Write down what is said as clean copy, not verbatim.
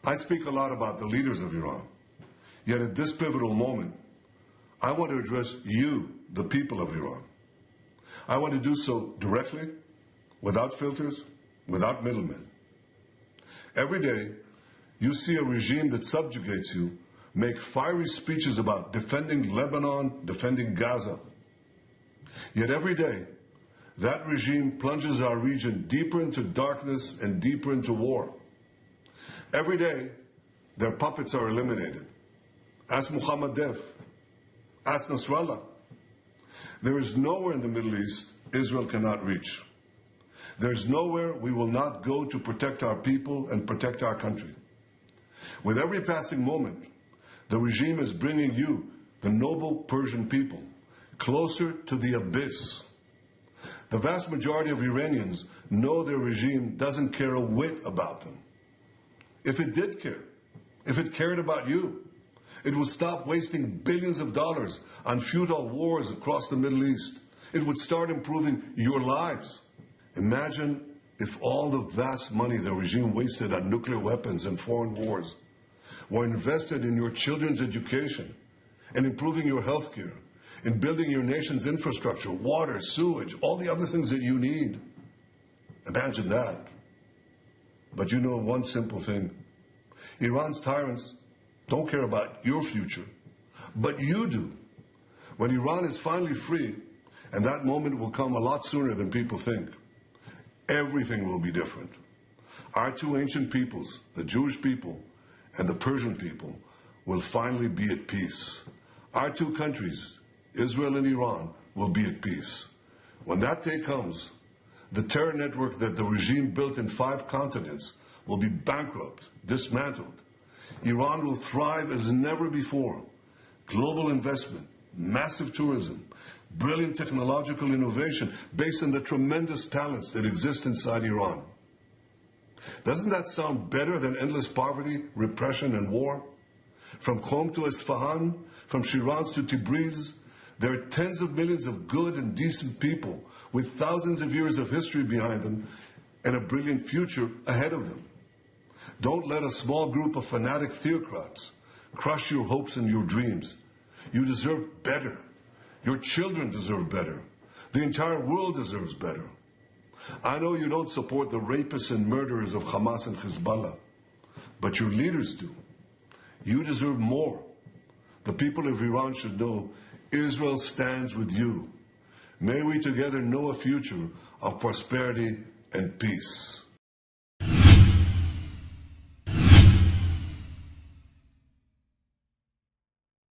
I speak a lot about the leaders of Iran, yet at this pivotal moment, I want to address you, the people of Iran. I want to do so directly, without filters, without middlemen. Every day, you see a regime that subjugates you make fiery speeches about defending Lebanon, defending Gaza. Yet every day, that regime plunges our region deeper into darkness and deeper into war. Every day, their puppets are eliminated. Ask Muhammad Def. Ask Nasrallah. There is nowhere in the Middle East Israel cannot reach. There's nowhere we will not go to protect our people and protect our country. With every passing moment, the regime is bringing you, the noble Persian people, closer to the abyss. The vast majority of Iranians know their regime doesn't care a whit about them. If it did care, if it cared about you, it would stop wasting billions of dollars on futile wars across the Middle East. It would start improving your lives. Imagine if all the vast money the regime wasted on nuclear weapons and foreign wars were invested in your children's education and improving your health care, in building your nation's infrastructure, water, sewage, all the other things that you need. Imagine that. But you know one simple thing. Iran's tyrants don't care about your future, but you do. When Iran is finally free, and that moment will come a lot sooner than people think, everything will be different. Our two ancient peoples, the Jewish people and the Persian people, will finally be at peace. Our two countries, Israel and Iran, will be at peace. When that day comes, the terror network that the regime built in 5 continents will be bankrupt, dismantled. Iran will thrive as never before. Global investment, massive tourism, brilliant technological innovation based on the tremendous talents that exist inside Iran. Doesn't that sound better than endless poverty, repression, and war? From Qom to Isfahan, from Shiraz to Tabriz, there are tens of millions of good and decent people with thousands of years of history behind them and a brilliant future ahead of them. Don't let a small group of fanatic theocrats crush your hopes and your dreams. You deserve better. Your children deserve better. The entire world deserves better. I know you don't support the rapists and murderers of Hamas and Hezbollah, but your leaders do. You deserve more. The people of Iran should know Israel stands with you. May we together know a future of prosperity and peace.